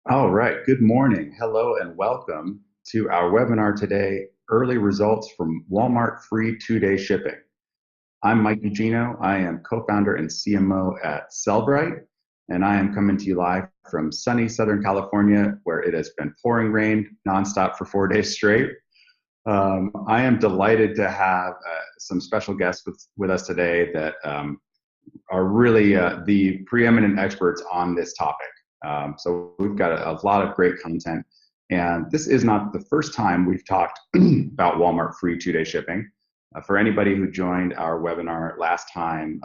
All right, good morning. Hello and welcome to our webinar today, Early Results from Walmart Free 2-Day Shipping. I'm Mike Eugenio. I am co-founder and CMO at Sellbrite, and I am coming to you live from sunny Southern California, where it has been pouring rain nonstop for 4 days straight. I am delighted to have some special guests with us today that are really the preeminent experts on this topic. So we've got a lot of great content. And this is not the first time we've talked about Walmart free 2-day shipping. For anybody who joined our webinar last time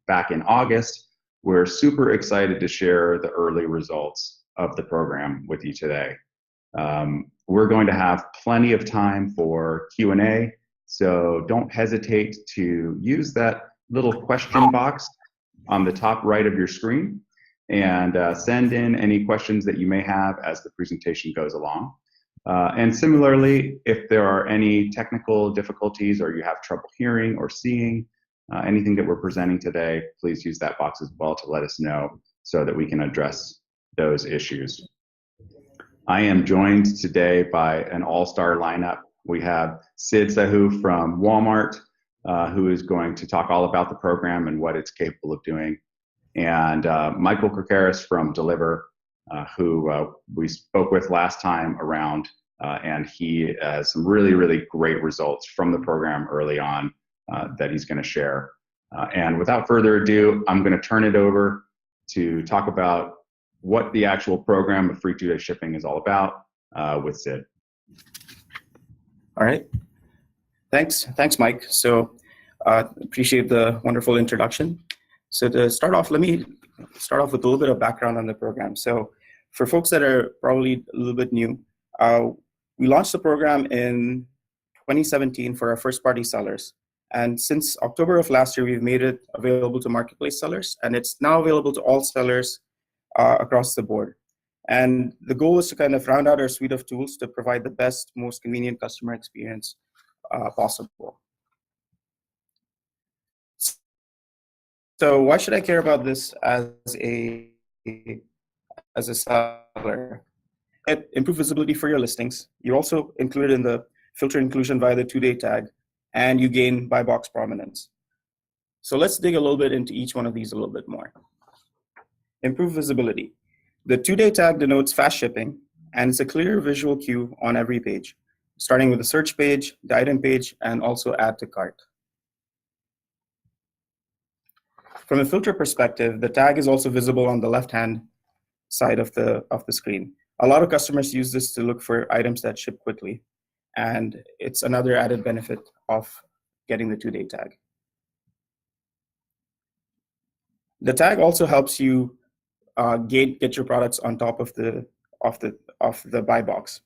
back in August, we're super excited to share the early results of the program with you today. We're going to have plenty of time for Q&A, so don't hesitate to use that little question box on the top right of your screen and send in any questions that you may have as the presentation goes along. And similarly, if there are any technical difficulties or you have trouble hearing or seeing anything that we're presenting today, please use that box as well to let us know so that we can address those issues. I am joined today by an all-star lineup. We have Sid Sahu from Walmart, who is going to talk all about the program and what it's capable of doing. And Michael Krakaris from Deliver, who we spoke with last time around, and he has some really, really great results from the program early on that he's going to share. And without further ado, I'm going to turn it over to talk about what the actual program of free 2-day shipping is all about with Sid. All right. Thanks, Mike. So appreciate the wonderful introduction. So to start off, let me start off with a little bit of background on the program. So for folks that are probably a little bit new, we launched the program in 2017 for our first-party sellers. And since October of last year, we've made it available to marketplace sellers, and it's now available to all sellers across the board. And the goal is to kind of round out our suite of tools to provide the best, most convenient customer experience possible. So why should I care about this as a seller? Improve visibility for your listings. You're also included in the filter inclusion via the 2-day tag, and you gain buy box prominence. So let's dig a little bit into each one of these a little bit more. Improve visibility. The 2-day tag denotes fast shipping, and it's a clear visual cue on every page, starting with the search page, the item page, and also add to cart. From a filter perspective, the tag is also visible on the left-hand side of the screen. A lot of customers use this to look for items that ship quickly, and it's another added benefit of getting the 2-day tag. The tag also helps you get your products on top of the buy box,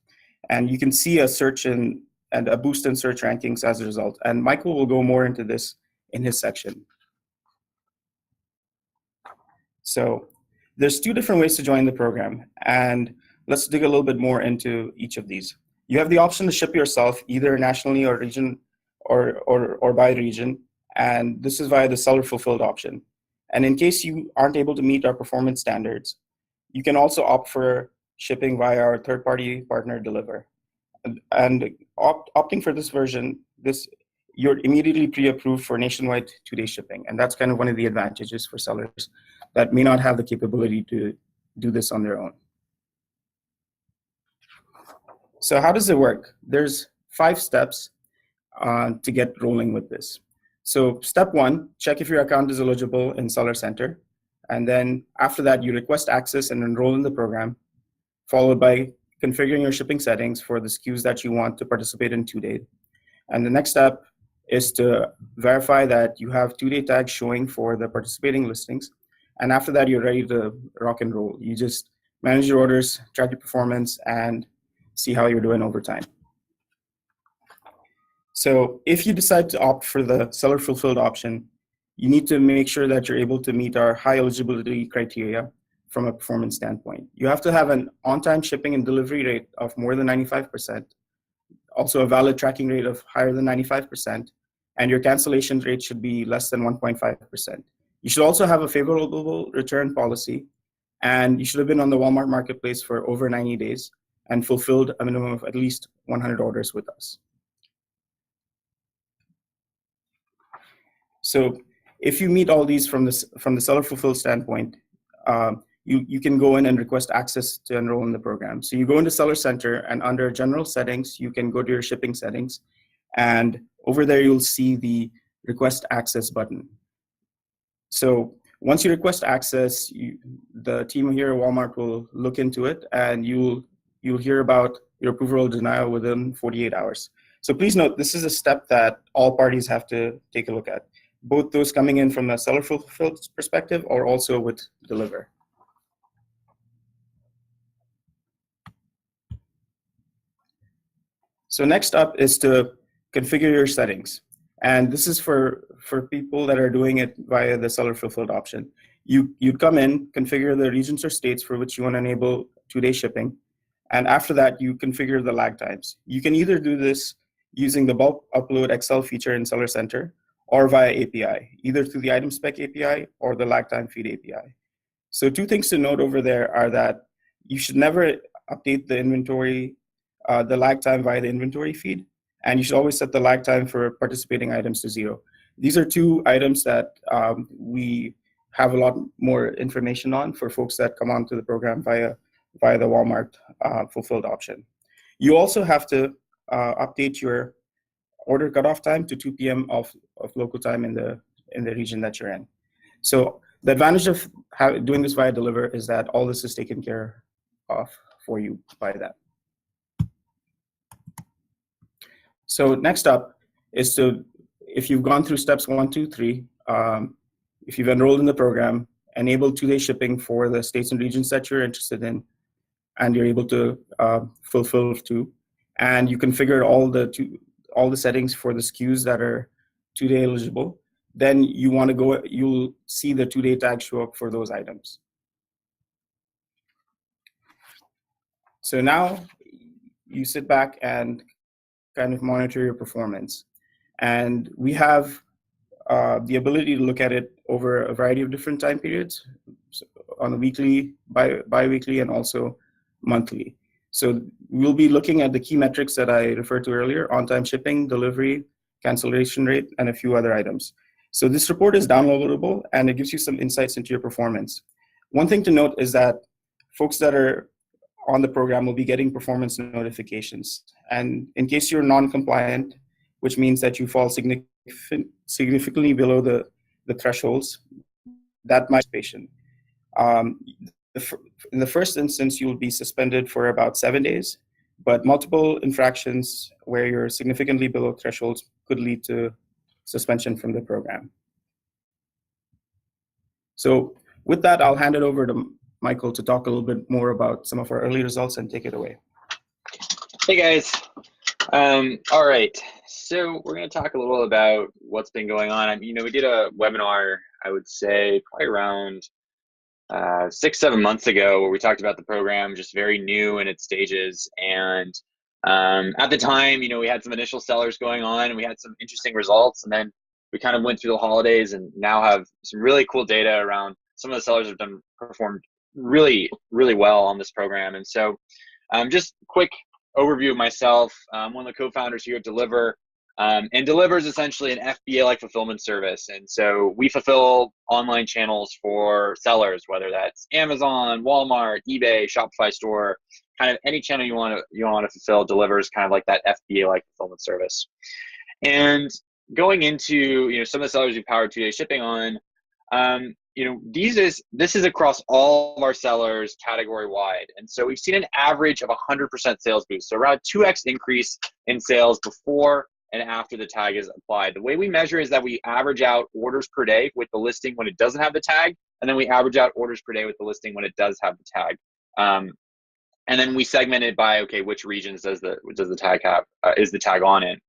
and you can see a search and a boost in search rankings as a result. And Michael will go more into this in his section. So there's 2 different ways to join the program, and let's dig a little bit more into each of these. You have the option to ship yourself either nationally or region or by region, and this is via the seller fulfilled option. And in case you aren't able to meet our performance standards, you can also opt for shipping via our third-party partner Deliver. And opting for this version, you're immediately pre-approved for nationwide 2-day shipping, and that's kind of one of the advantages for sellers that may not have the capability to do this on their own. So how does it work? There's 5 steps to get rolling with this. So step 1, check if your account is eligible in Seller Center. And then after that, you request access and enroll in the program, followed by configuring your shipping settings for the SKUs that you want to participate in 2-day. And the next step is to verify that you have 2-day tags showing for the participating listings. And after that, you're ready to rock and roll. You just manage your orders, track your performance, and see how you're doing over time. So if you decide to opt for the seller fulfilled option, you need to make sure that you're able to meet our high eligibility criteria from a performance standpoint. You have to have an on-time shipping and delivery rate of more than 95%, also a valid tracking rate of higher than 95%, and your cancellation rate should be less than 1.5%. You should also have a favorable return policy, and you should have been on the Walmart marketplace for over 90 days and fulfilled a minimum of at least 100 orders with us. So if you meet all these from the seller fulfilled standpoint, you can go in and request access to enroll in the program. So you go into Seller Center, and under general settings, you can go to your shipping settings, and over there you'll see the request access button. So once you request access, the team here at Walmart will look into it, and you'll hear about your approval or denial within 48 hours. So please note, this is a step that all parties have to take a look at, both those coming in from a seller fulfilled perspective or also with Deliver. So next up is to configure your settings. And this is for people that are doing it via the seller fulfilled option. You come in, configure the regions or states for which you want to enable 2-day shipping. And after that, you configure the lag times. You can either do this using the bulk upload Excel feature in Seller Center or via API, either through the item spec API or the lag time feed API. So 2 things to note over there are that you should never update the inventory, the lag time via the inventory feed, and you should always set the lag time for participating items to 0. These are 2 items that we have a lot more information on for folks that come onto the program via the Walmart fulfilled option. You also have to update your order cutoff time to 2 p.m. of local time in the region that you're in. So the advantage of doing this via Deliver is that all this is taken care of for you by that. So next up is if you've gone through steps 1, 2, 3, if you've enrolled in the program, enable 2-day shipping for the states and regions that you're interested in, and you're able to fulfill to, and you configured all the settings for the SKUs that are 2-day eligible, then you'll see the 2-day tag show up for those items. So now you sit back and kind of monitor your performance. And we have the ability to look at it over a variety of different time periods, so on a weekly, bi-weekly, and also monthly. So we'll be looking at the key metrics that I referred to earlier: on-time shipping, delivery, cancellation rate, and a few other items. So this report is downloadable, and it gives you some insights into your performance. One thing to note is that folks that are on the program will be getting performance notifications. And in case you're non-compliant, which means that you fall significantly below the thresholds, that might be patient. In the first instance, you'll be suspended for about 7 days, but multiple infractions where you're significantly below thresholds could lead to suspension from the program. So with that, I'll hand it over to Michael to talk a little bit more about some of our early results and take it away. Hey guys. All right. So we're going to talk a little about what's been going on. We did a webinar, I would say probably around 6-7 months ago, where we talked about the program, just very new in its stages. And at the time, we had some initial sellers going on, and we had some interesting results. And then we kind of went through the holidays, and now have some really cool data around some of the sellers have performed really, really well on this program. And so just quick overview of myself. I'm one of the co-founders here at Deliver. And Deliver is essentially an FBA-like fulfillment service. And so we fulfill online channels for sellers, whether that's Amazon, Walmart, eBay, Shopify store, kind of any channel you want to fulfill. Deliver is kind of like that FBA-like fulfillment service. And going into some of the sellers we powered 2-day shipping on, this is across all of our sellers category wide. And so we've seen an average of 100% sales boost. So around 2x increase in sales before and after the tag is applied. The way we measure is that we average out orders per day with the listing when it doesn't have the tag, and then we average out orders per day with the listing when it does have the tag. And then we segment it by, okay, which regions does the tag have, is the tag on it?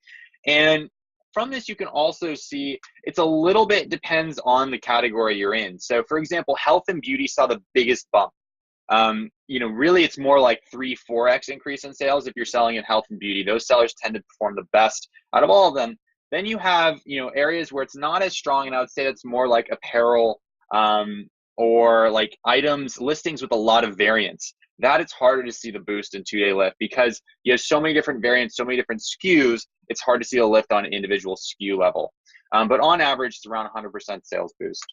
And from this, you can also see it's a little bit depends on the category you're in. So for example, health and beauty saw the biggest bump. Really it's more like 3-4x increase in sales if you're selling in health and beauty. Those sellers tend to perform the best out of all of them. Then you have, areas where it's not as strong, and I would say it's more like apparel, or like items, listings with a lot of variants, that it's harder to see the boost in 2-day lift because you have so many different variants, so many different SKUs, it's hard to see a lift on an individual SKU level. But on average, it's around 100% sales boost.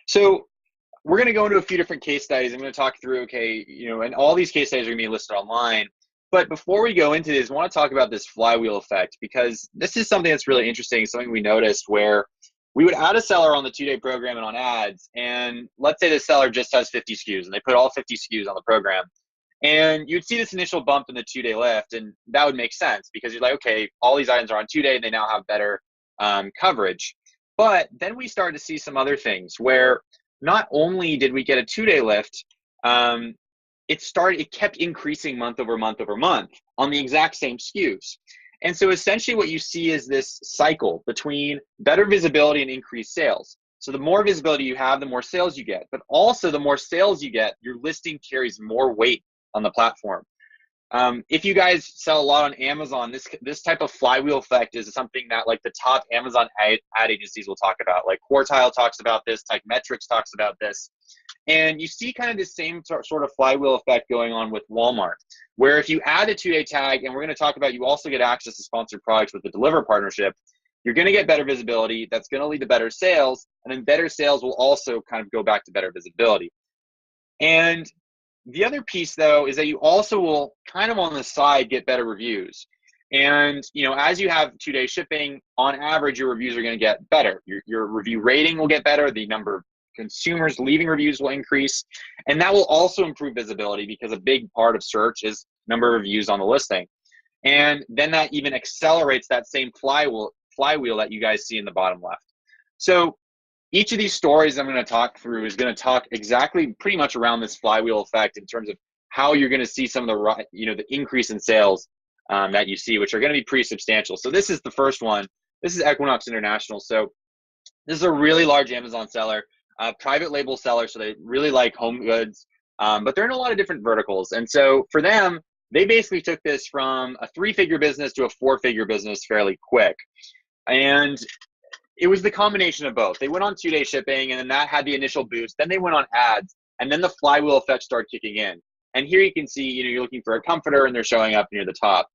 So we're going to go into a few different case studies. I'm going to talk through, okay, and all these case studies are going to be listed online. But before we go into this, I want to talk about this flywheel effect, because this is something that's really interesting, something we noticed where we would add a seller on the 2-day program and on ads, and let's say the seller just has 50 SKUs and they put all 50 SKUs on the program. And you'd see this initial bump in the 2-day lift, and that would make sense because you're like, okay, all these items are on 2-day and they now have better coverage. But then we started to see some other things where not only did we get a 2-day lift, it kept increasing month over month over month on the exact same SKUs. And so essentially what you see is this cycle between better visibility and increased sales. So the more visibility you have, the more sales you get, but also the more sales you get, your listing carries more weight on the platform. If you guys sell a lot on Amazon, this type of flywheel effect is something that like the top Amazon ad agencies will talk about. Like Quartile talks about this, Metrics talks about this. And you see kind of the same sort of flywheel effect going on with Walmart, where if you add a 2-day tag, and we're going to talk about, you also get access to sponsored products with the Deliver partnership, you're going to get better visibility. That's going to lead to better sales. And then better sales will also kind of go back to better visibility. And the other piece, though, is that you also will kind of on the side get better reviews. And, as you have 2-day shipping, on average, your reviews are going to get better. Your review rating will get better. The number of consumers leaving reviews will increase. And that will also improve visibility because a big part of search is number of reviews on the listing. And then that even accelerates that same flywheel that you guys see in the bottom left. So each of these stories I'm going to talk through is going to talk exactly pretty much around this flywheel effect in terms of how you're going to see some of the increase in sales that you see, which are going to be pretty substantial. So this is the first one. This is Equinox International. So this is a really large Amazon seller, private label seller. So they really like home goods, but they're in a lot of different verticals. And so for them, they basically took this from a 3-figure business to a 4-figure business fairly quick. And it was the combination of both. They went on 2-day shipping, and then that had the initial boost. Then they went on ads, and then the flywheel effect started kicking in. And here you can see, you're looking for a comforter, and they're showing up near the top.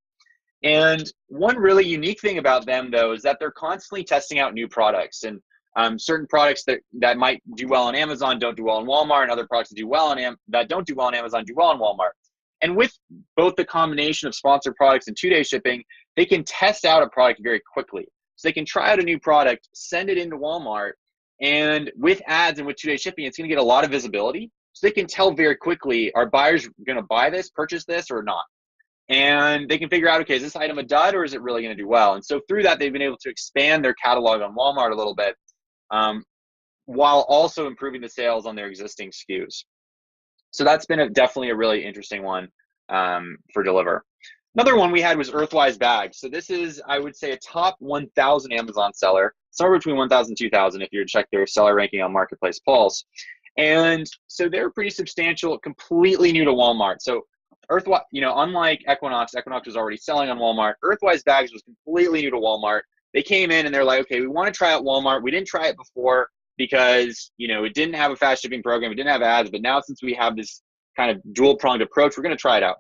And one really unique thing about them, though, is that they're constantly testing out new products. And certain products that might do well on Amazon don't do well on Walmart, and other products that don't do well on Amazon do well on Walmart. And with both the combination of sponsored products and 2-day shipping, they can test out a product very quickly. So they can try out a new product, send it into Walmart, and with ads and with 2-day shipping, it's going to get a lot of visibility. So they can tell very quickly, are buyers going to buy this, purchase this, or not? And they can figure out, okay, is this item a dud, or is it really going to do well? And so through that, they've been able to expand their catalog on Walmart a little bit, while also improving the sales on their existing SKUs. So that's been definitely a really interesting one for Deliver. Another one we had was Earthwise Bags. So this is, I would say, a top 1,000 Amazon seller, somewhere between 1,000 and 2,000 if you were to check their seller ranking on Marketplace Pulse. And so they're pretty substantial, completely new to Walmart. So Earthwise, unlike Equinox was already selling on Walmart. Earthwise Bags was completely new to Walmart. They came in and they're like, okay, we want to try out Walmart. We didn't try it before because, it didn't have a fast shipping program. It didn't have ads. But now since we have this kind of dual-pronged approach, we're going to try it out.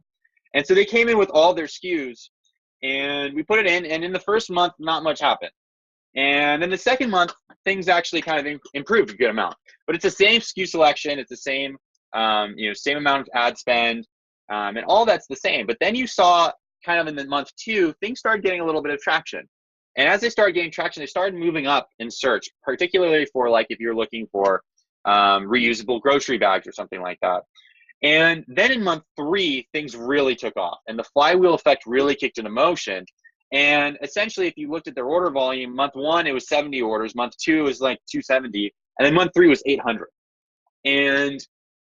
And so they came in with all their SKUs, and we put it in. And in the first month, not much happened. And then the second month, things actually kind of improved a good amount. But it's the same SKU selection. It's the same, same amount of ad spend, and all that's the same. But then you saw kind of in the month 2, things started getting a little bit of traction. And as they started getting traction, they started moving up in search, particularly for like if you're looking for reusable grocery bags or something like that. And then in month 3, things really took off, and the flywheel effect really kicked into motion. And essentially, if you looked at their order volume, month 1, it was 70 orders. Month 2 was like 270. And then month 3 was 800. And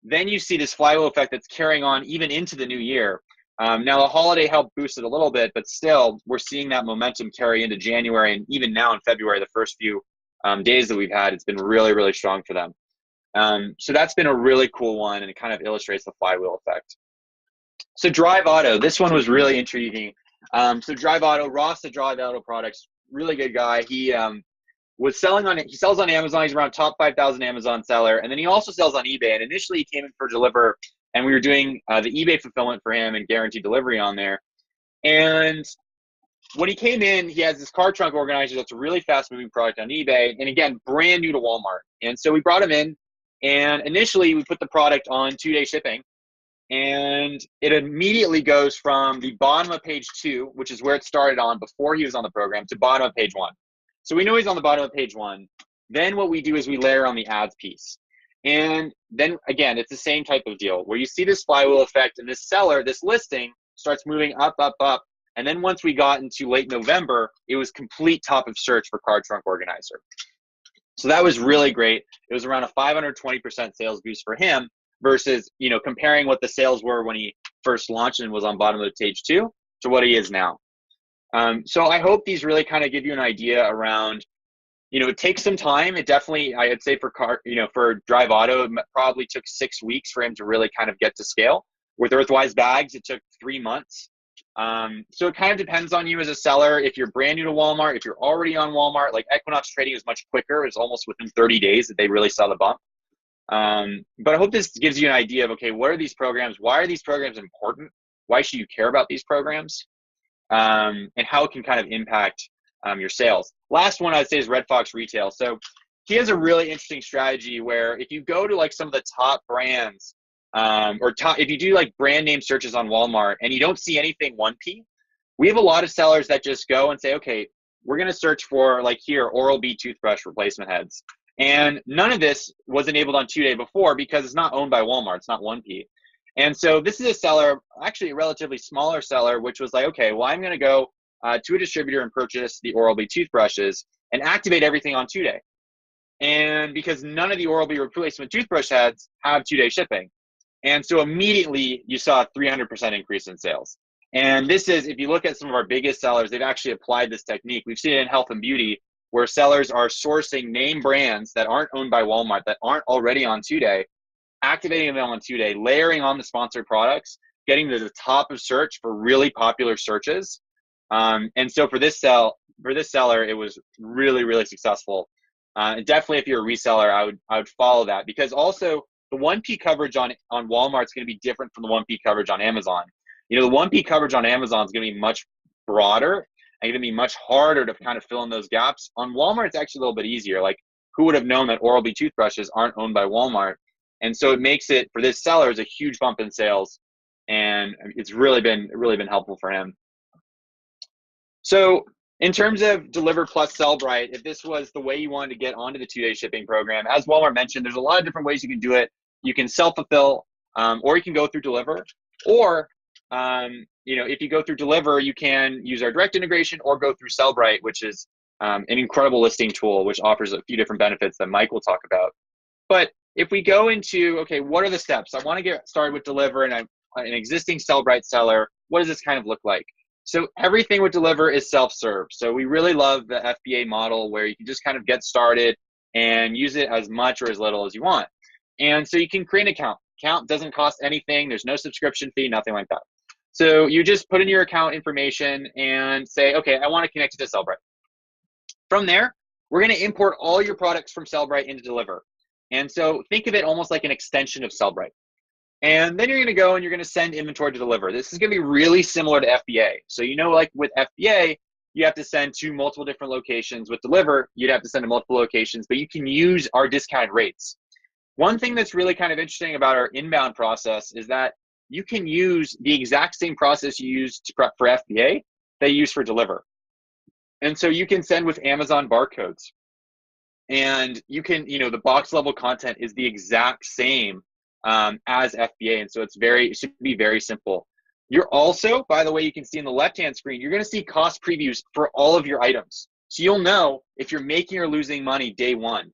then you see this flywheel effect that's carrying on even into the new year. Now, the holiday helped boost it a little bit, but still, we're seeing that momentum carry into January. And even now in February, the first few days that we've had, it's been really, really strong for them. So that's been a really cool one, and it kind of illustrates the flywheel effect. So Drive Auto, this one was really intriguing. So Drive Auto, Ross at Drive Auto Products, really good guy. He was selling on, he sells on Amazon. He's around top 5,000 Amazon seller. And then he also sells on eBay. And initially he came in for Deliver, and we were doing the eBay fulfillment for him and guaranteed delivery on there. And when he came in, he has this car trunk organizer that's a really fast moving product on eBay. And again, brand new to Walmart. And so we brought him in, and initially we put the product on 2-day shipping. And it immediately goes from the bottom of page 2, which is where it started on before he was on the program, to bottom of page 1. So we know he's on the bottom of page 1. Then what we do is we layer on the ads piece. And then again, it's the same type of deal where you see this flywheel effect, and this seller, this listing starts moving up, up, up. And then once we got into late November, it was complete top of search for car trunk organizer. So that was really great. It was around a 520% sales boost for him versus, you know, comparing what the sales were when he first launched and was on bottom of page 2 to what he is now. So I hope these really kind of give you an idea around, you know, it takes some time. It definitely, I'd say for for Drive Auto, it probably took 6 weeks for him to really kind of get to scale. With Earthwise Bags, it took 3 months. So it kind of depends on you as a seller. If you're brand new to Walmart, if you're already on Walmart, like Equinox Trading is much quicker. It's almost within 30 days that they really saw the bump. But I hope this gives you an idea of, okay, what are these programs? Why are these programs important? Why should you care about these programs? And how it can kind of impact your sales. Last one I'd say is Red Fox Retail. So he has a really interesting strategy where if you go to like some of the top brands, if you do like brand name searches on Walmart and you don't see anything 1P, we have a lot of sellers that just go and say, okay, we're going to search for like here, Oral-B toothbrush replacement heads. And none of this was enabled on 2-day before because it's not owned by Walmart. It's not 1P. And so this is a seller, actually a relatively smaller seller, which was like, okay, well, I'm going to go to a distributor and purchase the Oral-B toothbrushes and activate everything on 2-day. And because none of the Oral-B replacement toothbrush heads have 2-day shipping. And so immediately you saw a 300% increase in sales. And this is, if you look at some of our biggest sellers, they've actually applied this technique. We've seen it in health and beauty, where sellers are sourcing name brands that aren't owned by Walmart, that aren't already on 2-day, activating them on 2-day, layering on the sponsored products, getting to the top of search for really popular searches. And so for this seller, it was really, really successful. And definitely if you're a reseller, I would follow that, because also the 1P coverage on Walmart is going to be different from the 1P coverage on Amazon. You know, the 1P coverage on Amazon is going to be much broader and going to be much harder to kind of fill in those gaps. On Walmart, it's actually a little bit easier. Like, who would have known that Oral-B toothbrushes aren't owned by Walmart? And so it makes it, for this seller, is a huge bump in sales, and it's really been helpful for him. So in terms of Deliver plus Sellbrite, if this was the way you wanted to get onto the 2-day shipping program, as Walmart mentioned, there's a lot of different ways you can do it. You can self-fulfill, or you can go through Deliver, or you know, if you go through Deliver, you can use our direct integration or go through Sellbrite, which is an incredible listing tool, which offers a few different benefits that Mike will talk about. But if we go into, okay, what are the steps? I want to get started with Deliver, and I'm an existing Sellbrite seller. What does this kind of look like? So everything with Deliver is self-serve. So we really love the FBA model where you can just kind of get started and use it as much or as little as you want. And so you can create an account. Account doesn't cost anything. There's no subscription fee, nothing like that. So you just put in your account information and say, okay, I want to connect it to Sellbrite. From there, we're going to import all your products from Sellbrite into Deliver. And so think of it almost like an extension of Sellbrite. And then you're going to go and you're going to send inventory to Deliver. This is going to be really similar to FBA. So, you know, like with FBA, you have to send to multiple different locations. With Deliver, you'd have to send to multiple locations, but you can use our discounted rates. One thing that's really kind of interesting about our inbound process is that you can use the exact same process you use to prep for FBA that you use for Deliver. And so you can send with Amazon barcodes. And you can, you know, the box level content is the exact same as FBA. And so it should be very simple. You're also, by the way, you can see in the left-hand screen, you're going to see cost previews for all of your items. So you'll know if you're making or losing money day one.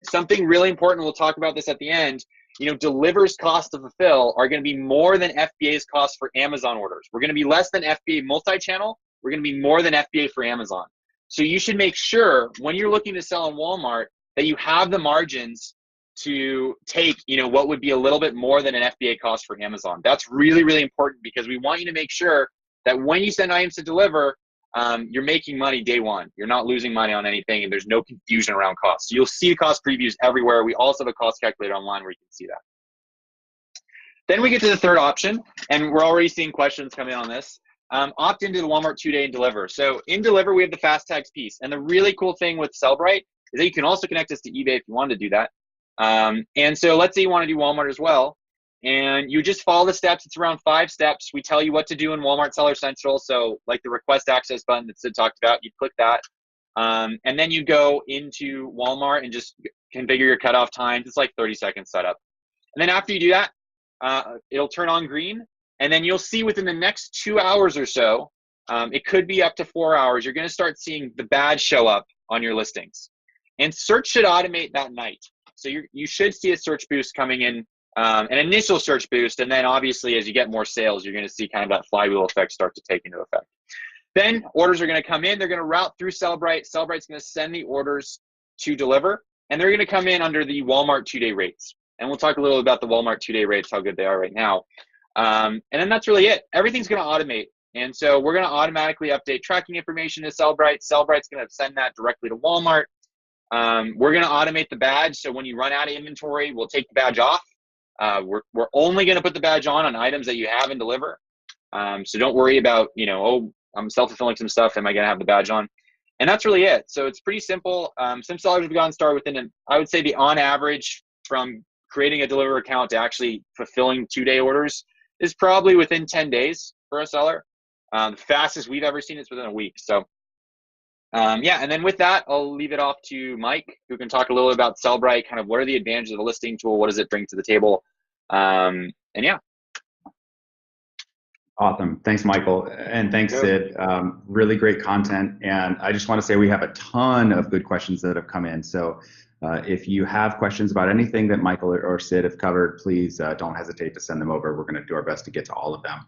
Something really important, we'll talk about this at the end, you know, Deliver's cost to fulfill are going to be more than FBA's cost for Amazon orders. We're going to be less than FBA multi-channel. We're going to be more than FBA for Amazon. So you should make sure when you're looking to sell on Walmart that you have the margins to take, you know, what would be a little bit more than an FBA cost for Amazon. That's really, really important because we want you to make sure that when you send items to Deliver, you're making money day one. You're not losing money on anything, and there's no confusion around costs. So you'll see cost previews everywhere. We also have a cost calculator online where you can see that. Then we get to the third option, and we're already seeing questions come in on this. Opt into the Walmart 2-day and deliver. So in deliver, we have the fast tags piece. And the really cool thing with Sellbrite is that you can also connect us to eBay if you wanted to do that. And so let's say you want to do Walmart as well. And you just follow the steps. It's around 5 steps. We tell you what to do in Walmart Seller Central. So like the request access button that Sid talked about, you click that. And then you go into Walmart and just configure your cutoff times. It's like 30 seconds setup. And then after you do that, it'll turn on green. And then you'll see within the next 2 hours or so, it could be up to 4 hours, you're going to start seeing the badge show up on your listings. And search should automate that night. So you should see a search boost coming in, an initial search boost. And then obviously, as you get more sales, you're going to see kind of that flywheel effect start to take into effect. Then orders are going to come in. They're going to route through Sellbrite. Sellbrite's going to send the orders to deliver. And they're going to come in under the Walmart 2-day rates. And we'll talk a little about the Walmart 2-day rates, how good they are right now. And then that's really it. Everything's going to automate. And so we're going to automatically update tracking information to Sellbrite. Sellbrite's going to send that directly to Walmart. We're going to automate the badge. So when you run out of inventory, we'll take the badge off. We're only going to put the badge on items that you have and deliver. So don't worry about, oh, I'm self-fulfilling some stuff. Am I going to have the badge on? And that's really it. So it's pretty simple. Some sellers have gotten started within, I would say, on average from creating a deliver account to actually fulfilling 2-day orders is probably within 10 days for a seller. The fastest we've ever seen is within a week. So yeah, and then with that, I'll leave it off to Mike, who can talk a little about Sellbrite, kind of what are the advantages of the listing tool, what does it bring to the table, and yeah. Awesome. Thanks, Michael. And thanks, Sid. Really great content. And I just want to say we have a ton of good questions that have come in. So if you have questions about anything that Michael or Sid have covered, please don't hesitate to send them over. We're going to do our best to get to all of them.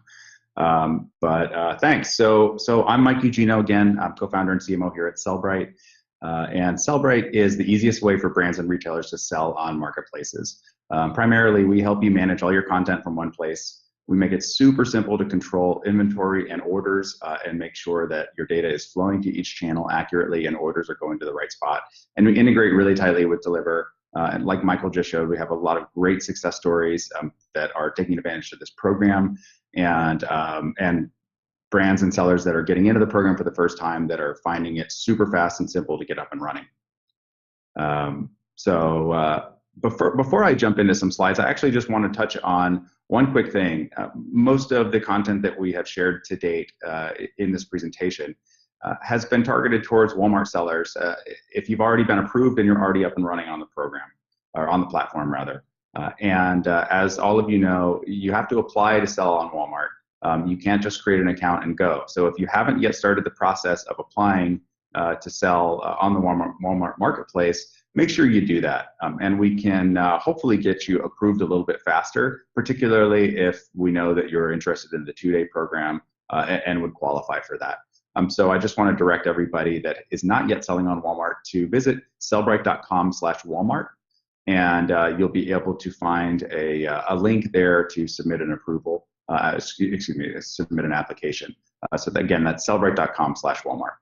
But thanks. So I'm Mike Eugenio again. I'm co-founder and CMO here at Celbrite. And Celbrite is the easiest way for brands and retailers to sell on marketplaces. Primarily, we help you manage all your content from one place. We make it super simple to control inventory and orders and make sure that your data is flowing to each channel accurately and orders are going to the right spot. And we integrate really tightly with Deliver. And like Michael just showed, we have a lot of great success stories that are taking advantage of this program, and brands and sellers that are getting into the program for the first time that are finding it super fast and simple to get up and running. Before I jump into some slides, I actually just want to touch on one quick thing. Most of the content that we have shared to date in this presentation has been targeted towards Walmart sellers. If you've already been approved and you're already up and running on the program, or on the platform rather. As all of you know, you have to apply to sell on Walmart. You can't just create an account and go. So if you haven't yet started the process of applying to sell on the Walmart marketplace, make sure you do that. And we can hopefully get you approved a little bit faster, particularly if we know that you're interested in the 2-day program and would qualify for that. So I just want to direct everybody that is not yet selling on Walmart to visit sellbrite.com/Walmart. And you'll be able to find a link there to submit an approval, submit an application. So again, that's sellbrite.com/Walmart.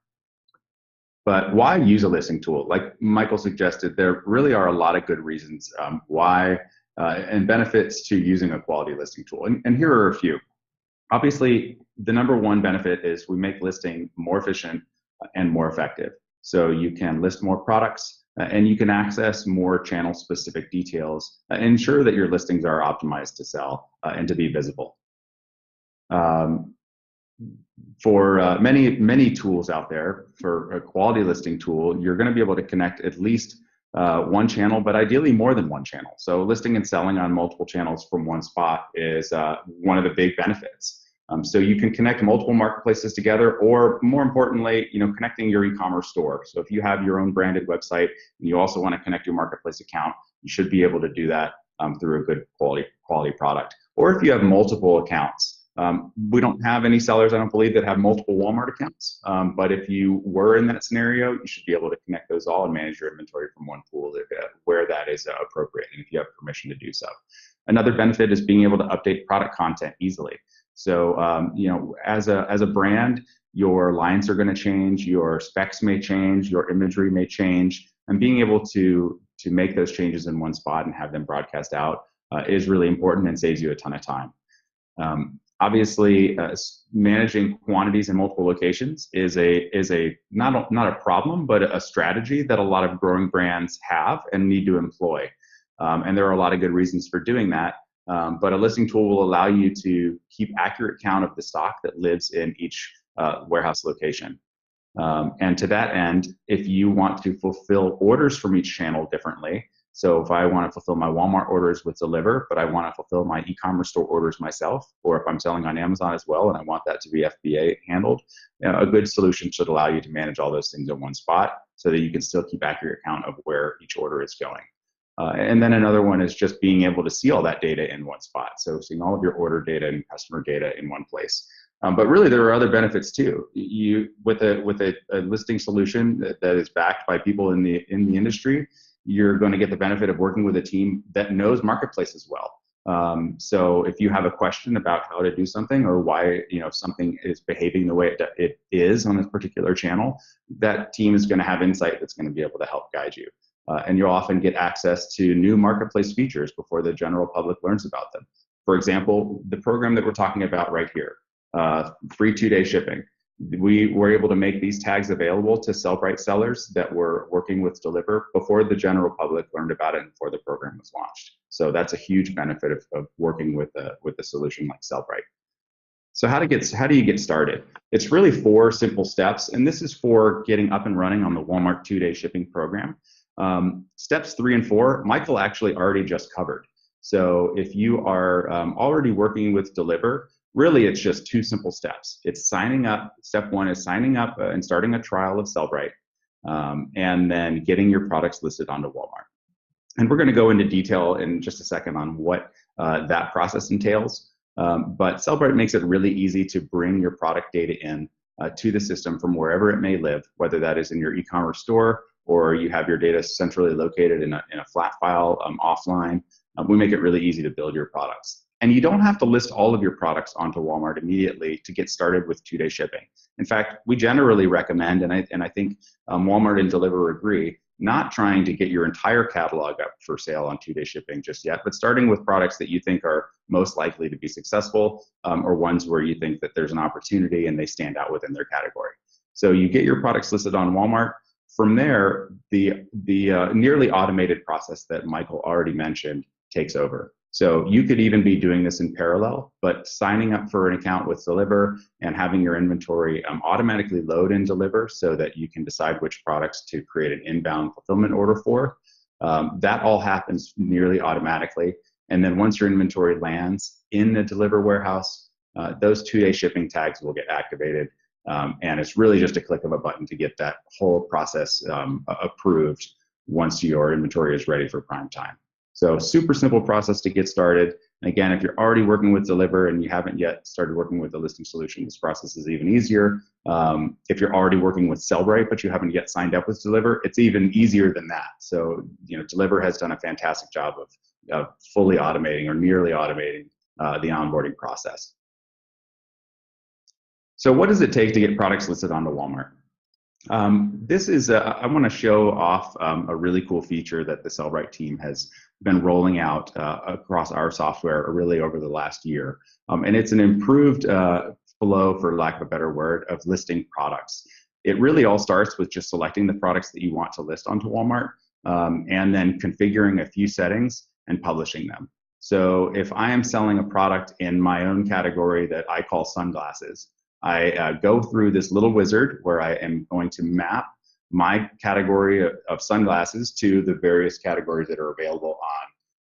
But why use a listing tool? Like Michael suggested, there really are a lot of good reasons why and benefits to using a quality listing tool. And here are a few. Obviously, the number one benefit is we make listing more efficient and more effective. So you can list more products and you can access more channel-specific details and ensure that your listings are optimized to sell and to be visible. For many tools out there, for a quality listing tool, you're going to be able to connect at least one channel, but ideally more than one channel. So listing and selling on multiple channels from one spot is one of the big benefits. So you can connect multiple marketplaces together, or more importantly, connecting your e-commerce store. So if you have your own branded website and you also want to connect your marketplace account, you should be able to do that through a good quality product. Or if you have multiple accounts. We don't have any sellers, I don't believe, that have multiple Walmart accounts. But if you were in that scenario, you should be able to connect those all and manage your inventory from one pool where that is appropriate, and if you have permission to do so. Another benefit is being able to update product content easily. So, as a brand, your lines are going to change, your specs may change, your imagery may change, and being able to make those changes in one spot and have them broadcast out is really important and saves you a ton of time. Obviously, managing quantities in multiple locations is not a problem, but a strategy that a lot of growing brands have and need to employ. And there are a lot of good reasons for doing that. But a listing tool will allow you to keep accurate count of the stock that lives in each warehouse location. And to that end, if you want to fulfill orders from each channel differently, so if I want to fulfill my Walmart orders with Deliver, but I want to fulfill my e-commerce store orders myself, or if I'm selling on Amazon as well and I want that to be FBA handled, a good solution should allow you to manage all those things in one spot so that you can still keep accurate count of where each order is going. And then another one is just being able to see all that data in one spot. So seeing all of your order data and customer data in one place. But really, there are other benefits too. With a listing solution that is backed by people in the industry, you're going to get the benefit of working with a team that knows marketplaces well. So if you have a question about how to do something or why something is behaving the way it is on this particular channel, that team is going to have insight that's going to be able to help guide you. And you'll often get access to new marketplace features before the general public learns about them. For example, the program that we're talking about right here, free 2-day shipping. We were able to make these tags available to Sellbrite sellers that were working with Deliver before the general public learned about it and before the program was launched. So that's a huge benefit of working with a solution like Celbrite. So how do you get started? It's really 4 simple steps, and this is for getting up and running on the Walmart 2-day shipping program. Steps 3 and 4, Michael actually already just covered. So if you are already working with Deliver, really it's just 2 simple steps. It's signing up. Step 1 is signing up and starting a trial of Sellbrite, and then getting your products listed onto Walmart. And we're going to go into detail in just a second on what that process entails. But Sellbrite makes it really easy to bring your product data in to the system from wherever it may live, whether that is in your e-commerce store or you have your data centrally located in a flat file offline. We make it really easy to build your products. And you don't have to list all of your products onto Walmart immediately to get started with 2-day shipping. In fact, we generally recommend, and I think Walmart and Deliver agree, not trying to get your entire catalog up for sale on 2-day shipping just yet, but starting with products that you think are most likely to be successful, or ones where you think that there's an opportunity and they stand out within their category. So you get your products listed on Walmart. From there, the nearly automated process that Michael already mentioned takes over. So you could even be doing this in parallel, but signing up for an account with Deliver and having your inventory automatically load and deliver so that you can decide which products to create an inbound fulfillment order for. That all happens nearly automatically. And then once your inventory lands in the Deliver warehouse, those 2-day shipping tags will get activated. And it's really just a click of a button to get that whole process approved once your inventory is ready for prime time. So super simple process to get started. And again, if you're already working with Deliver and you haven't yet started working with the listing solution, this process is even easier. If you're already working with Sellbrite, but you haven't yet signed up with Deliver, it's even easier than that. So Deliver has done a fantastic job of fully automating or nearly automating the onboarding process. So what does it take to get products listed onto Walmart? This is, I want to show off a really cool feature that the Sellbrite team has been rolling out across our software really over the last year. And it's an improved flow, for lack of a better word, of listing products. It really all starts with just selecting the products that you want to list onto Walmart, and then configuring a few settings and publishing them. So if I am selling a product in my own category that I call sunglasses, I go through this little wizard where I am going to map my category of sunglasses to the various categories that are available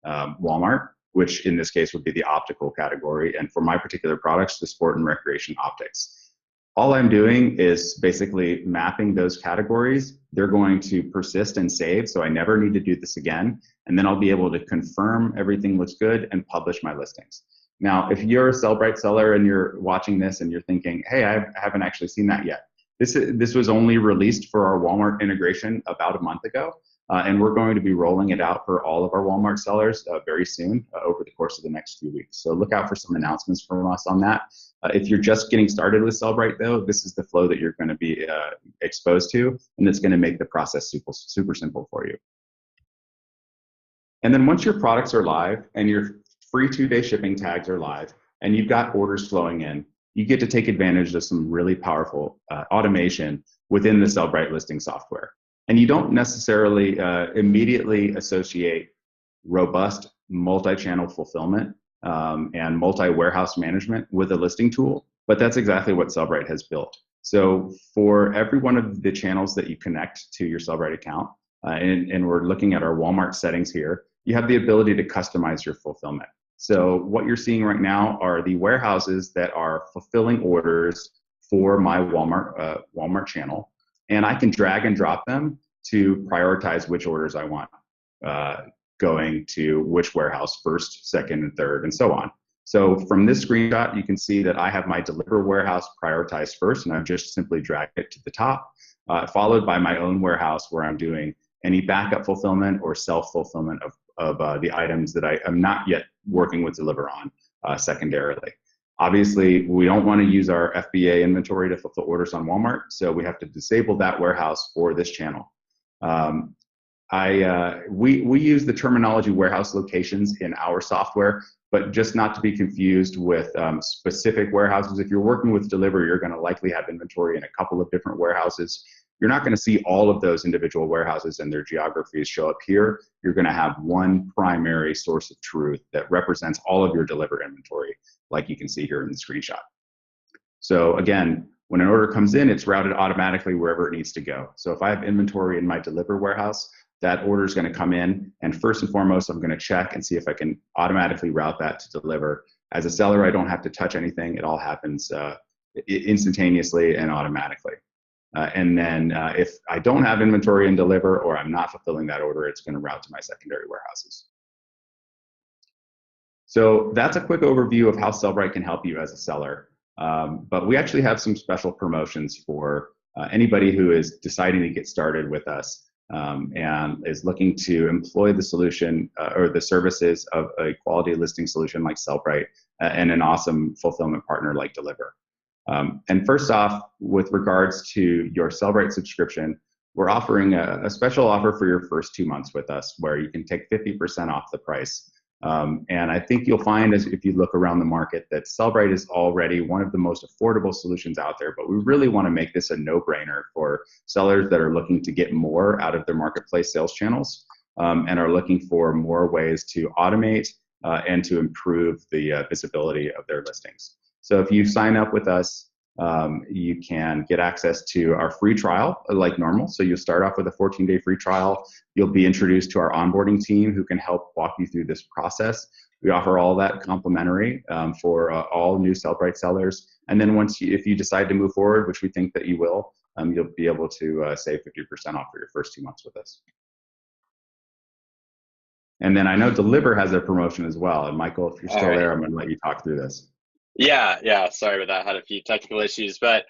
on Walmart, which in this case would be the optical category, and for my particular products, the sport and recreation optics. All I'm doing is basically mapping those categories. They're going to persist and save, so I never need to do this again, and then I'll be able to confirm everything looks good and publish my listings. Now, if you're a Sellbrite seller and you're watching this and you're thinking, hey, I haven't actually seen that yet. This was only released for our Walmart integration about a month ago. And we're going to be rolling it out for all of our Walmart sellers very soon over the course of the next few weeks. So look out for some announcements from us on that. If you're just getting started with Sellbrite, though, this is the flow that you're going to be exposed to, and it's going to make the process super simple for you. And then once your products are live and your free 2-day shipping tags are live and you've got orders flowing in, you get to take advantage of some really powerful automation within the Sellbrite listing software. And you don't necessarily immediately associate robust multi-channel fulfillment and multi-warehouse management with a listing tool, but that's exactly what Celbrite has built. So for every one of the channels that you connect to your Celbrite account, and we're looking at our Walmart settings here, you have the ability to customize your fulfillment. So what you're seeing right now are the warehouses that are fulfilling orders for my Walmart channel, and I can drag and drop them to prioritize which orders I want going to which warehouse first, second, and third, and so on. So from this screenshot, you can see that I have my deliver warehouse prioritized first, and I've just simply dragged it to the top, followed by my own warehouse where I'm doing any backup fulfillment or self-fulfillment of the items that I am not yet working with Deliver on secondarily. Obviously, we don't want to use our FBA inventory to fulfill orders on Walmart, so we have to disable that warehouse for this channel. We use the terminology warehouse locations in our software, but just not to be confused with specific warehouses. If you're working with Deliver, you're going to likely have inventory in a couple of different warehouses. You're not going to see all of those individual warehouses and their geographies show up here. You're going to have one primary source of truth that represents all of your Deliver inventory, like you can see here in the screenshot. So again, when an order comes in, it's routed automatically wherever it needs to go. So if I have inventory in my Deliver warehouse, that order is going to come in, and first and foremost, I'm going to check and see if I can automatically route that to Deliver. As a seller, I don't have to touch anything. It all happens instantaneously and automatically. And then if I don't have inventory in Deliver or I'm not fulfilling that order, it's going to route to my secondary warehouses. So that's a quick overview of how Sellbrite can help you as a seller. But we actually have some special promotions for anybody who is deciding to get started with us and is looking to employ the solution or the services of a quality listing solution like Sellbrite and an awesome fulfillment partner like Deliver. And first off, with regards to your Sellbrite subscription, we're offering a special offer for your first 2 months with us where you can take 50% off the price. And I think you'll find, as if you look around the market, that Sellbrite is already one of the most affordable solutions out there, but we really want to make this a no-brainer for sellers that are looking to get more out of their marketplace sales channels and are looking for more ways to automate and to improve the visibility of their listings. So if you sign up with us, you can get access to our free trial like normal. So you'll start off with a 14-day free trial. You'll be introduced to our onboarding team who can help walk you through this process. We offer all that complimentary for all new Sellbrite sellers. And then if you decide to move forward, which we think that you will, you'll be able to save 50% off for your first 2 months with us. And then I know Deliver has a promotion as well. And Michael, if you're still there, I'm going to let you talk through this. Yeah, sorry about that. I had a few technical issues, but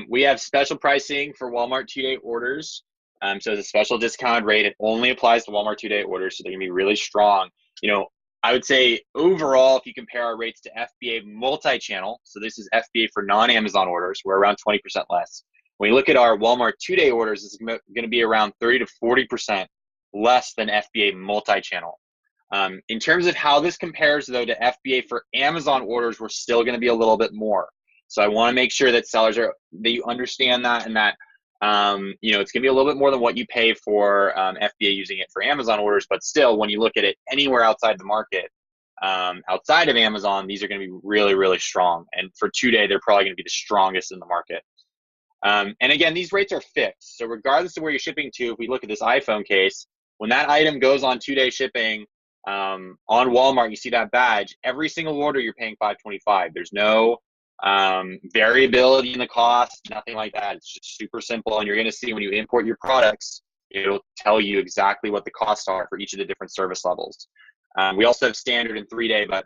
we have special pricing for Walmart 2-day orders. So it's a special discount rate. It only applies to Walmart 2-day orders, so they're gonna be really strong. You know, I would say overall, if you compare our rates to FBA multi-channel, so this is FBA for non-Amazon orders, we're around 20% less. When you look at our Walmart 2-day orders, it's gonna be around 30 to 40% less than FBA multi-channel. In terms of how this compares, though, to FBA for Amazon orders, we're still going to be a little bit more. So I want to make sure that that you understand that, and that you know, it's going to be a little bit more than what you pay for FBA using it for Amazon orders. But still, when you look at it anywhere outside the market, outside of Amazon, these are going to be really, really strong. And for 2-day, they're probably going to be the strongest in the market. And again, these rates are fixed. So regardless of where you're shipping to, if we look at this iPhone case, when that item goes on 2-day shipping, on Walmart, you see that badge. Every single order you're paying $5.25. There's no variability in the cost, nothing like that. It's just super simple. And you're going to see when you import your products, it'll tell you exactly what the costs are for each of the different service levels. We also have standard and 3-day, but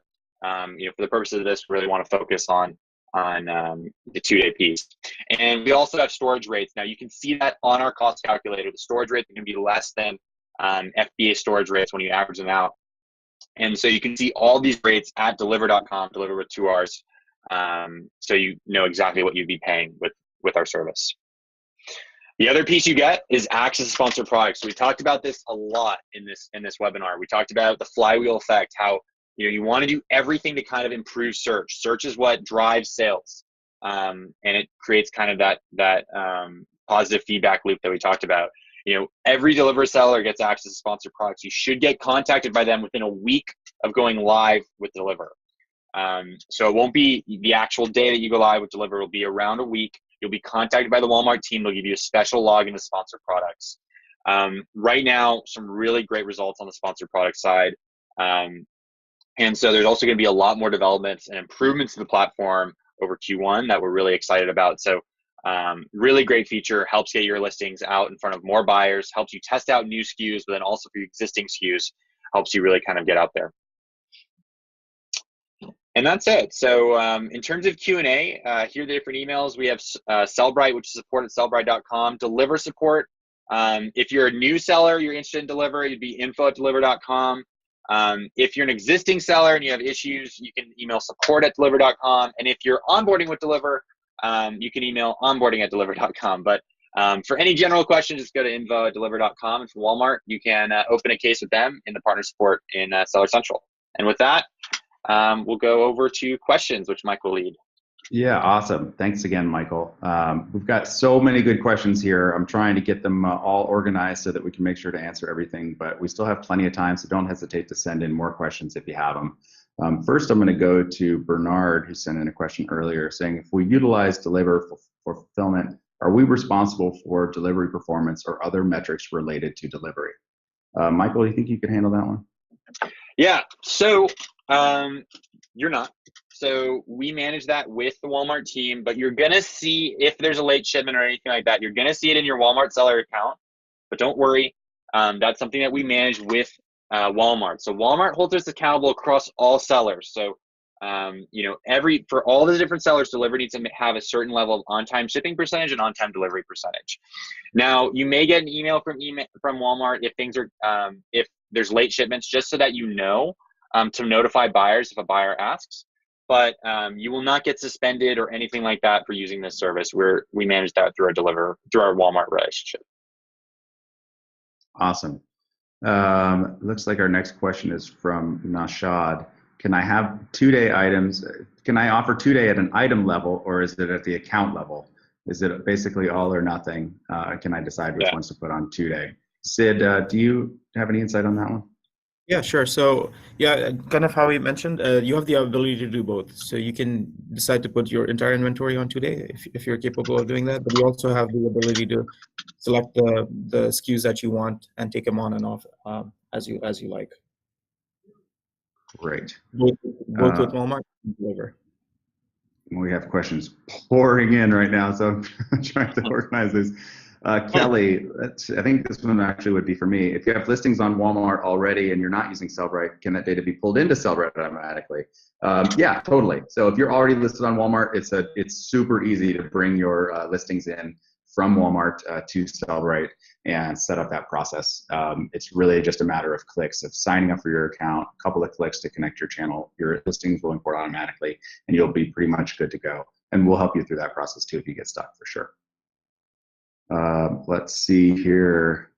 you know, for the purposes of this, we really want to focus on the 2-day piece. And we also have storage rates. Now you can see that on our cost calculator. The storage rate is going to be less than FBA storage rates when you average them out. And so you can see all these rates at deliver.com, deliver with 2 R's. So you know exactly what you'd be paying with our service. The other piece you get is access to sponsored products. So we talked about this a lot in this webinar. We talked about the flywheel effect, how you want to do everything to kind of improve search. Search is what drives sales, and it creates kind of that positive feedback loop that we talked about. Every Deliver seller gets access to sponsored products. You should get contacted by them within a week of going live with Deliver. So it won't be the actual day that you go live with Deliver. It'll be around a week. You'll be contacted by the Walmart team. They'll give you a special login to sponsored products. Right now, some really great results on the sponsored product side. And so there's also going to be a lot more developments and improvements to the platform over Q1 that we're really excited about. So really great feature, helps get your listings out in front of more buyers, helps you test out new SKUs, but then also for your existing SKUs, helps you really kind of get out there. And that's it. So in terms of Q&A, here are the different emails. We have Sellbrite, which is support at sellbrite.com. Deliver support. If you're a new seller, you're interested in Deliver, you'd be info@deliver.com. If you're an existing seller and you have issues, you can email support@deliver.com. And if you're onboarding with Deliver, you can email onboarding@deliver.com. But for any general questions, just go to info@deliver.com. And for Walmart, you can open a case with them in the partner support in Seller Central. And with that, we'll go over to questions, which Mike will lead. Yeah, awesome. Thanks again, Michael. We've got so many good questions here. I'm trying to get them all organized so that we can make sure to answer everything, but we still have plenty of time, so don't hesitate to send in more questions if you have them. First, I'm going to go to Bernard, who sent in a question earlier saying, if we utilize Deliver for fulfillment, are we responsible for delivery performance or other metrics related to delivery? Michael, do you think you could handle that one? Yeah, so you're not. So we manage that with the Walmart team, but you're going to see if there's a late shipment or anything like that, you're going to see it in your Walmart seller account, but don't worry. That's something that we manage with Walmart. So Walmart holds us accountable across all sellers. So, for all the different sellers, Deliver needs to have a certain level of on-time shipping percentage and on-time delivery percentage. Now, you may get an email from Walmart if things are, if there's late shipments, just so that you know, to notify buyers if a buyer asks. But you will not get suspended or anything like that for using this service. We manage that through our Walmart relationship. Awesome. Looks like our next question is from Nashad. Can I have 2-day items? Can I offer 2-day at an item level, or is it at the account level? Is it basically all or nothing? Can I decide which ones to put on 2-day? Sid, do you have any insight on that one? Yeah, sure. So yeah, kind of how we mentioned, you have the ability to do both. So you can decide to put your entire inventory on 2-day if you're capable of doing that, but you also have the ability to select the SKUs that you want and take them on and off as you like. Great. Both with Walmart and Deliver. We have questions pouring in right now, so I'm trying to organize this. Kelly, I think this one actually would be for me. If you have listings on Walmart already and you're not using Sellbrite, can that data be pulled into Sellbrite automatically? Yeah, totally. So if you're already listed on Walmart, it's super easy to bring your listings in from Walmart to Sellbrite and set up that process. It's really just a matter of clicks of signing up for your account, a couple of clicks to connect your channel. Your listings will import automatically, and you'll be pretty much good to go. And we'll help you through that process too if you get stuck, for sure. Let's see here.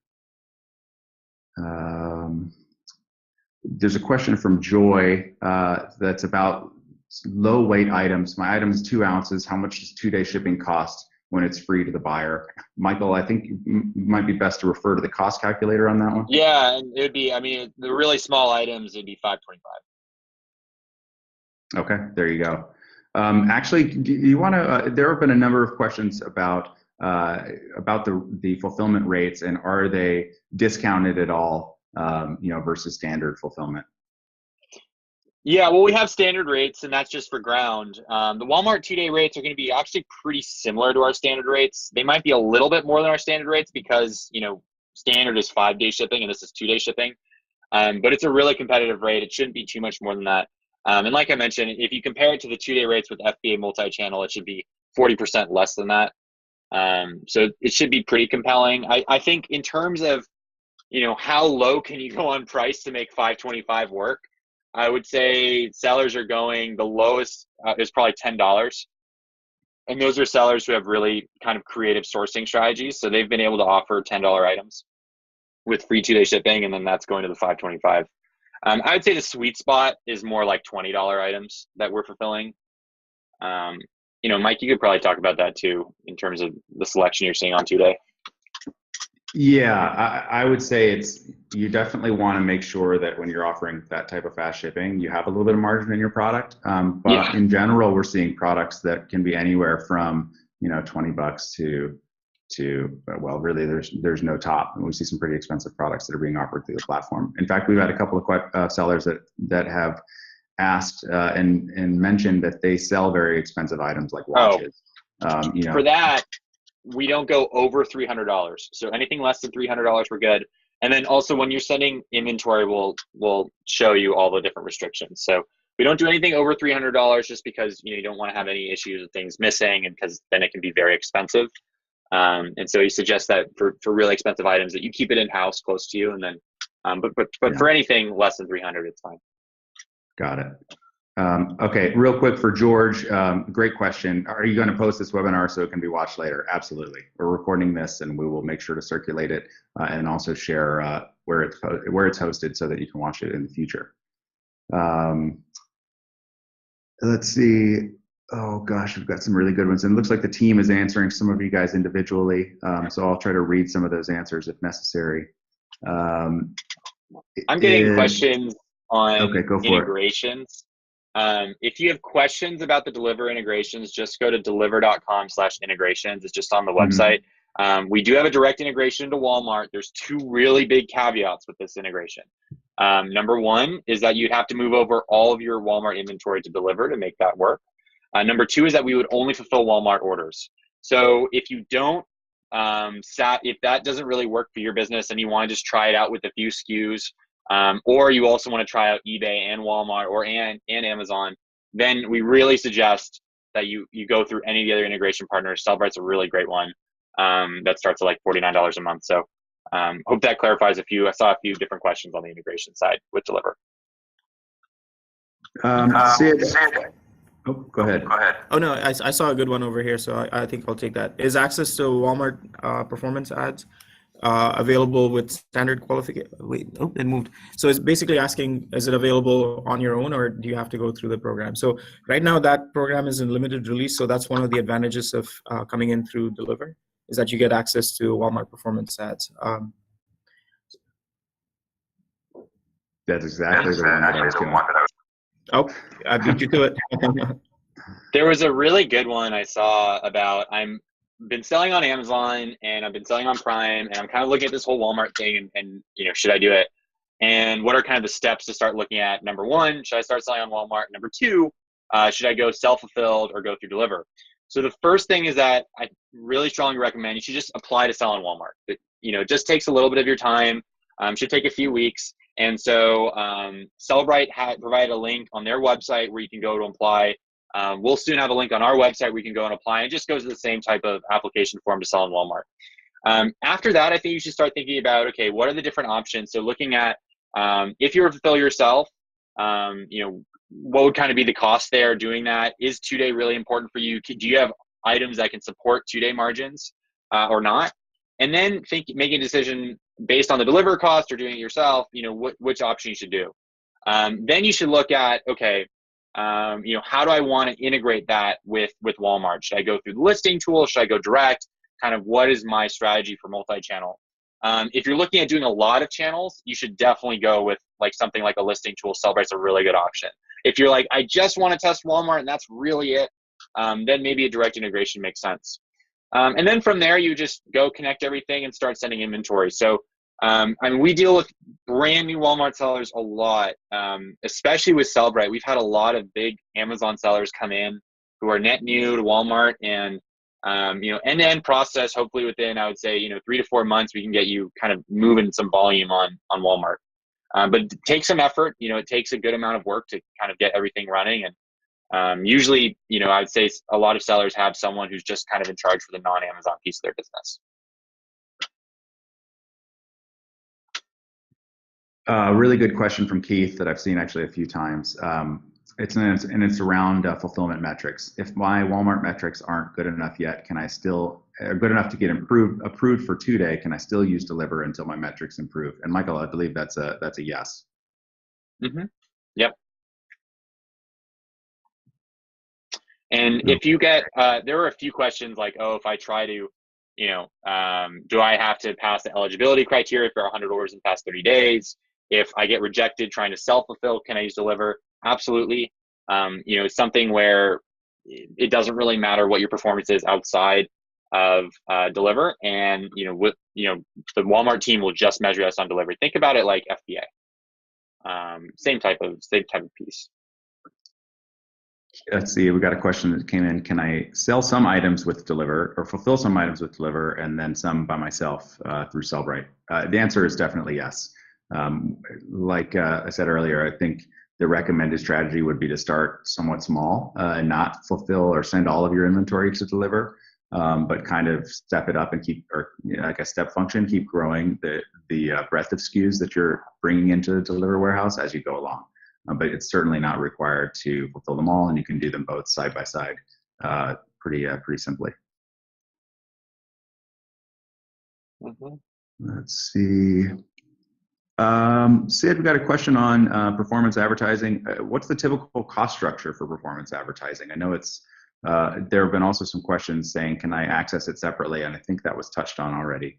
There's a question from Joy that's about low weight items. My item is 2 ounces. How much does 2-day shipping cost when it's free to the buyer? Michael, I think it might be best to refer to the cost calculator on that one. Yeah, and it would be, the really small items, it'd be $5.25. Okay, there you go. Actually, you want to, there have been a number of questions about the fulfillment rates, and are they discounted at all, versus standard fulfillment? Yeah, well, we have standard rates, and that's just for ground. The Walmart 2-day rates are going to be actually pretty similar to our standard rates. They might be a little bit more than our standard rates because, standard is 5-day shipping and this is 2-day shipping. But it's a really competitive rate. It shouldn't be too much more than that. And like I mentioned, if you compare it to the 2-day rates with FBA multi-channel, it should be 40% less than that. So it should be pretty compelling. I think in terms of, how low can you go on price to make 525 work? I would say sellers are going, the lowest is probably $10. And those are sellers who have really kind of creative sourcing strategies. So they've been able to offer $10 items with free 2-day shipping, and then that's going to the 525. I would say the sweet spot is more like $20 items that we're fulfilling. Mike, you could probably talk about that too in terms of the selection you're seeing on 2-day. Yeah, I would say you definitely want to make sure that when you're offering that type of fast shipping, you have a little bit of margin in your product. But in general, we're seeing products that can be anywhere from $20 to well, really there's no top, and we see some pretty expensive products that are being offered through the platform. In fact, we've had a couple of sellers that have asked and mentioned that they sell very expensive items like watches. For that, we don't go over $300. So anything less than $300, we're good. And then also when you're sending inventory, we'll show you all the different restrictions. So we don't do anything over $300 just because you don't want to have any issues with things missing, and because then it can be very expensive. And so he suggests that for really expensive items that you keep it in house close to you, and then but for anything less than 300, it's fine. Got it. Okay, real quick for George, great question. Are you going to post this webinar so it can be watched later? Absolutely. We're recording this, and we will make sure to circulate it and also share where it's hosted so that you can watch it in the future. Let's see. Oh gosh, we've got some really good ones, and it looks like the team is answering some of you guys individually. So I'll try to read some of those answers if necessary. I'm getting questions on go for integrations. If you have questions about the Deliver integrations, just go to deliver.com/integrations. It's just on the website. We do have a direct integration into Walmart. There's two really big caveats with this integration. Number one is that you'd have to move over all of your Walmart inventory to Deliver to make that work. Number two is that we would only fulfill Walmart orders. So if you don't, if that doesn't really work for your business and you want to just try it out with a few SKUs, or you also want to try out eBay and Walmart and Amazon, then we really suggest that you go through any of the other integration partners. Sellbrite's a really great one that starts at like $49 a month. So hope that clarifies a few. I saw a few different questions on the integration side with Deliver. Sid. Oh, go ahead. Oh no, I saw a good one over here, so I think I'll take that. Is access to Walmart performance ads available with standard qualification? Wait, oh, it moved. So it's basically asking, is it available on your own, or do you have to go through the program? So right now that program is in limited release, so that's one of the advantages of coming in through Deliver, is that you get access to Walmart performance ads. That's exactly the one that I was going to. Oh, I beat you to it. There was a really good one I saw about, I'm been selling on Amazon and I've been selling on Prime, and I'm kind of looking at this whole Walmart thing and should I do it? And what are kind of the steps to start looking at? Number one, should I start selling on Walmart? Number two, should I go self-fulfilled or go through Deliver? So the first thing is that I really strongly recommend you should just apply to sell on Walmart. It just takes a little bit of your time, should take a few weeks. And so Sellbrite provided a link on their website where you can go to apply. We'll soon have a link on our website where you can go and apply. It just goes to the same type of application form to sell on Walmart. After that, I think you should start thinking about, okay, what are the different options? So looking at if you were to fulfill yourself, what would kind of be the cost there doing that? Is 2-day really important for you? Do you have items that can support 2-day margins or not? And then making a decision based on the Deliver cost or doing it yourself, which option you should do. Then you should look at, okay, how do I want to integrate that with Walmart? Should I go through the listing tool? Should I go direct? Kind of what is my strategy for multi-channel? If you're looking at doing a lot of channels, you should definitely go with something like a listing tool. Sellbrite's a really good option. If you're like, I just want to test Walmart and that's really it, then maybe a direct integration makes sense. And then from there, you just go connect everything and start sending inventory. So, we deal with brand new Walmart sellers a lot, especially with Sellbrite. We've had a lot of big Amazon sellers come in who are net new to Walmart, and, end-to-end process, hopefully within, I would say, 3 to 4 months, we can get you kind of moving some volume on Walmart. But it takes some effort. It takes a good amount of work to kind of get everything running. And usually, I would say a lot of sellers have someone who's just kind of in charge for the non-Amazon piece of their business. Really good question from Keith that I've seen actually a few times. It's around fulfillment metrics. If my Walmart metrics aren't good enough yet, can I still good enough to get approved for 2-day? Can I still use Deliver until my metrics improve? And Michael, I believe that's a yes. Mm-hmm. Yep. And if you get, there were a few questions like, oh, if I try to, do I have to pass the eligibility criteria for 100 orders in the past 30 days? If I get rejected trying to self-fulfill, can I use Deliver? Absolutely. Something where it doesn't really matter what your performance is outside of Deliver, and the Walmart team will just measure us on Delivery. Think about it like FBA. Same type of piece. Let's see, we got a question that came in. Can I sell some items with Deliver or fulfill some items with Deliver and then some by myself through Sellbrite? The answer is definitely yes. Like I said earlier, I think the recommended strategy would be to start somewhat small and not fulfill or send all of your inventory to Deliver, but kind of step it up and keep, or like a step function, keep growing the breadth of SKUs that you're bringing into the Deliver warehouse as you go along. But it's certainly not required to fulfill them all, and you can do them both side by side pretty simply. Mm-hmm. Let's see. Sid, we got a question on performance advertising. What's the typical cost structure for performance advertising? I know it's there have been also some questions saying, can I access it separately? And I think that was touched on already.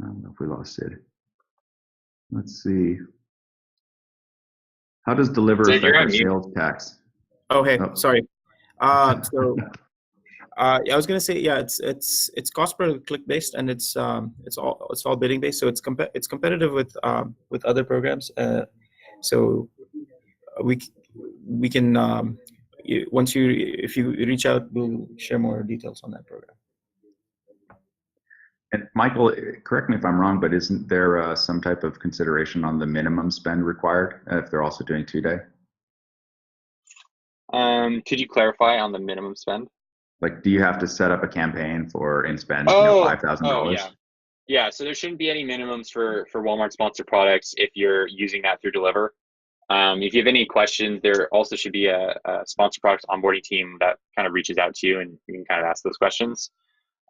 I don't know if we lost Sid. Let's see. How does Deliver Sid, affect our sales tax? Oh, hey, sorry. I was gonna say, yeah, it's cost per click based, and it's all bidding based, so it's competitive with other programs. So we can if you reach out, we'll share more details on that program. And Michael, correct me if I'm wrong, but isn't there some type of consideration on the minimum spend required if they're also doing 2-day? Could you clarify on the minimum spend? Like, do you have to set up a campaign for in spend $5,000? Yeah. So there shouldn't be any minimums for Walmart sponsored products if you're using that through Deliver. If you have any questions, there also should be a sponsored products onboarding team that kind of reaches out to you, and you can kind of ask those questions.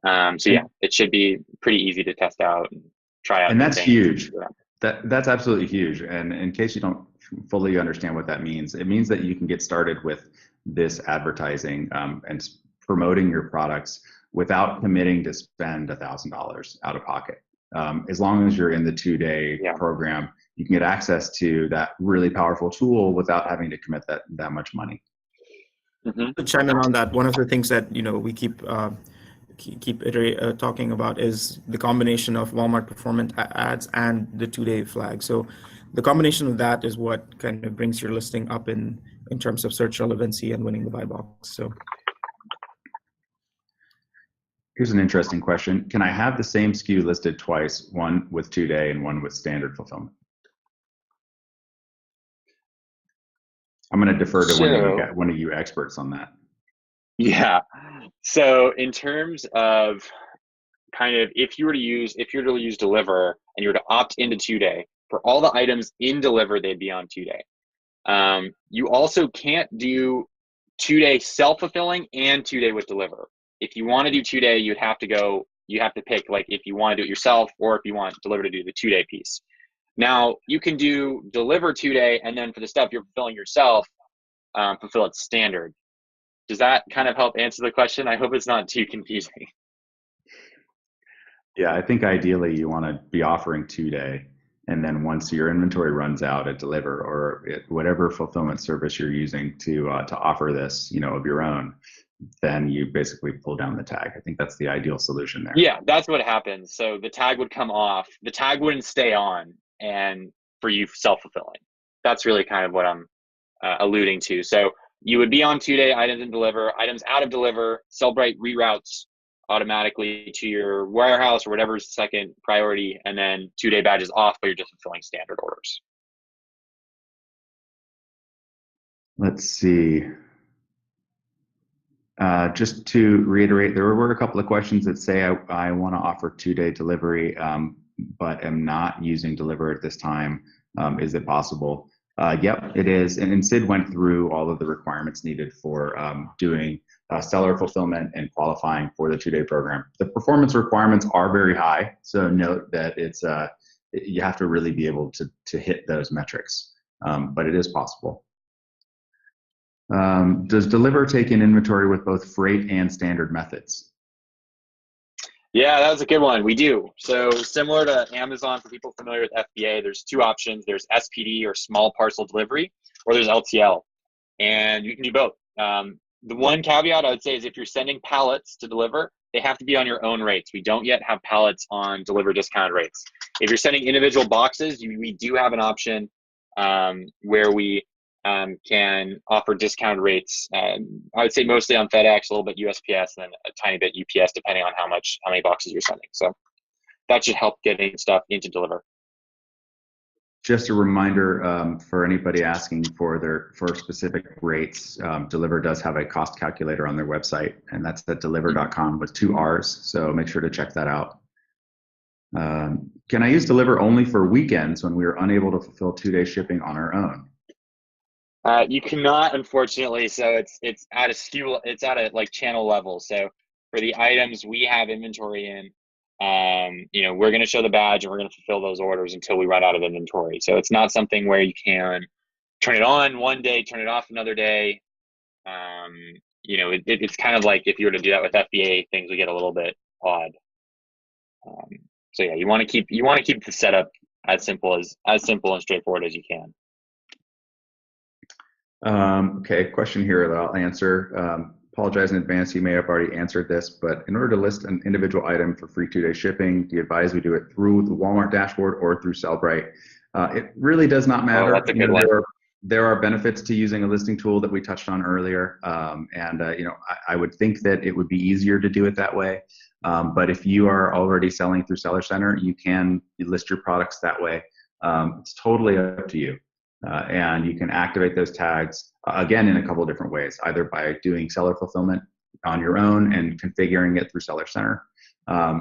So yeah, it should be pretty easy to test out and try out. And that's huge. That's absolutely huge. And in case you don't fully understand what that means, it means that you can get started with this advertising and promoting your products without committing to spend $1,000 out of pocket. As long as you're in the 2-day program, you can get access to that really powerful tool without having to commit that much money. Mm-hmm. To chime in on that, one of the things that we keep talking about is the combination of Walmart performance ads and the 2-day flag. So the combination of that is what kind of brings your listing up in terms of search relevancy and winning the buy box. So here's an interesting question. Can I have the same SKU listed twice, one with 2-day and one with standard fulfillment? I'm going to defer to one of you experts on that. Yeah. So in terms of kind of if you were to use Deliver and you were to opt into 2-day, for all the items in Deliver, they'd be on 2-day. You also can't do 2-day self-fulfilling and 2-day with Deliver. If you want to do 2-day, you have to pick like if you want to do it yourself or if you want Deliver to do the 2-day piece. Now you can do Deliver 2-day, and then for the stuff you're fulfilling yourself, fulfill it standard. Does that kind of help answer the question? I hope it's not too confusing. Yeah, I think ideally you want to be offering 2-day, and then once your inventory runs out at Deliver or whatever fulfillment service you're using to offer this, of your own, then you basically pull down the tag. I think that's the ideal solution there. Yeah, that's what happens. So the tag would come off. The tag wouldn't stay on, and for you self-fulfilling. That's really kind of what I'm alluding to. So you would be on 2-day items in Deliver, items out of Deliver, Sellbrite reroutes automatically to your warehouse or whatever's second priority, and then 2-day badges off, but you're just fulfilling standard orders. Let's see. Just to reiterate, there were a couple of questions that say I want to offer 2-day delivery, but am not using Deliver at this time. Is it possible? Yep, it is. And Sid went through all of the requirements needed for doing seller fulfillment and qualifying for the 2-day program. The performance requirements are very high, so note that it's you have to really be able to hit those metrics, but it is possible. Does Deliver take in inventory with both freight and standard methods? Yeah, that was a good one. We do. So similar to Amazon, for people familiar with FBA, there's two options. There's SPD, or small parcel delivery, or there's LTL. And you can do both. The one caveat I would say is if you're sending pallets to deliver, they have to be on your own rates. We don't yet have pallets on Deliver discounted rates. If you're sending individual boxes, we do have an option where we can offer discounted rates. I would say mostly on FedEx, a little bit USPS, and then a tiny bit UPS, depending on how many boxes you're sending. So that should help getting stuff into Deliver. Just a reminder for anybody asking for specific rates, Deliver does have a cost calculator on their website, and that's at deliver.com with 2 R's. So make sure to check that out. Can I use Deliver only for weekends when we are unable to fulfill 2-day shipping on our own? You cannot, unfortunately. So it's at a SKU, it's at a channel level. So for the items we have inventory in, we're going to show the badge and we're going to fulfill those orders until we run out of inventory. So it's not something where you can turn it on one day, turn it off another day. It's kind of like if you were to do that with FBA, things would get a little bit odd. So yeah, you want to keep the setup as simple and straightforward as you can. Okay, question here that I'll answer. Apologize in advance, you may have already answered this, but in order to list an individual item for free 2-day shipping, do you advise we do it through the Walmart dashboard or through Sellbrite? It really does not matter. Oh, that's a good one. There are benefits to using a listing tool that we touched on earlier, I would think that it would be easier to do it that way. But if you are already selling through Seller Center, you can list your products that way. It's totally up to you. And you can activate those tags, again, in a couple of different ways, either by doing seller fulfillment on your own and configuring it through Seller Center,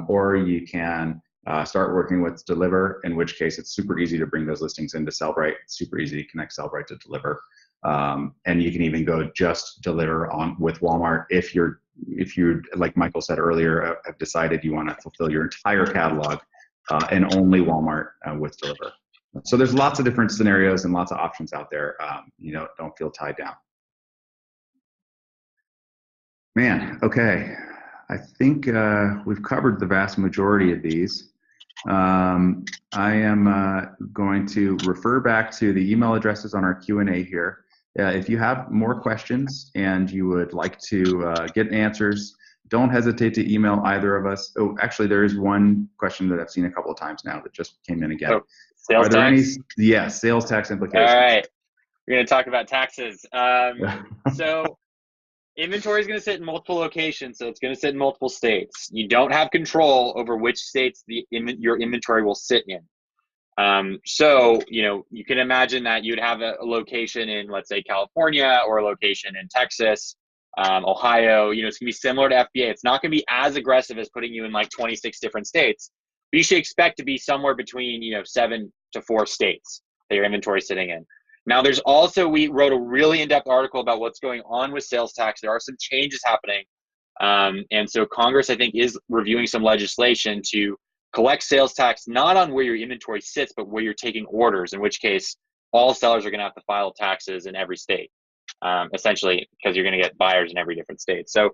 or you can start working with Deliver, in which case it's super easy to bring those listings into Sellbrite. It's super easy to connect Sellbrite to Deliver. And you can even go just Deliver on with Walmart if you, like Michael said earlier, have decided you want to fulfill your entire catalog and only Walmart with Deliver. So there's lots of different scenarios and lots of options out there. Don't feel tied down. Man, okay. I think we've covered the vast majority of these. I am going to refer back to the email addresses on our Q&A here. If you have more questions and you would like to get answers, don't hesitate to email either of us. Oh, actually, there is one question that I've seen a couple of times now that just came in again. Oh, sales tax? Sales tax implications. All right, we're going to talk about taxes. So inventory is going to sit in multiple locations, so it's going to sit in multiple states. You don't have control over which states your inventory will sit in. So you can imagine that you'd have a location in, let's say, California, or a location in Texas, Ohio. It's gonna be similar to FBA. It's not gonna be as aggressive as putting you in 26 different states, but you should expect to be somewhere between 7 to 4 states that your inventory is sitting in. Now, there's also, we wrote a really in-depth article about what's going on with sales tax. There are some changes happening, and so Congress, I think, is reviewing some legislation to collect sales tax not on where your inventory sits, but where you're taking orders, in which case all sellers are going to have to file taxes in every state, essentially, because you're going to get buyers in every different state. So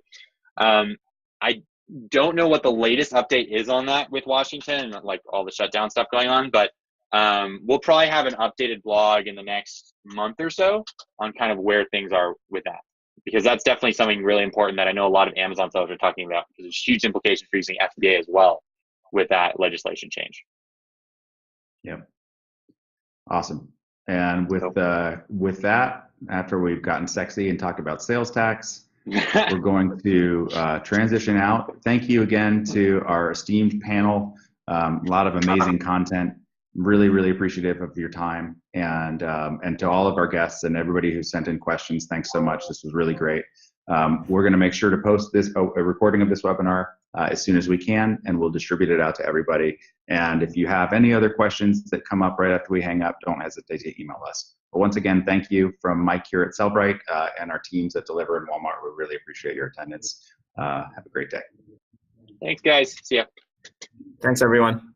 I don't know what the latest update is on that with Washington and all the shutdown stuff going on, but we'll probably have an updated blog in the next month or so on kind of where things are with that, because that's definitely something really important that I know a lot of Amazon sellers are talking about, because there's huge implications for using FBA as well with that legislation change. Yeah. Awesome. And with that, after we've gotten sexy and talked about sales tax, we're going to transition out. Thank you again to our esteemed panel. A lot of amazing content. Really, really appreciative of your time, and to all of our guests and everybody who sent in questions. Thanks so much. This was really great. We're going to make sure to post a recording of this webinar as soon as we can, and we'll distribute it out to everybody. And if you have any other questions that come up right after we hang up, don't hesitate to email us. But once again, thank you from Mike here at Sellbrite and our teams that deliver in Walmart. We really appreciate your attendance. Have a great day. Thanks, guys. See ya. Thanks, everyone.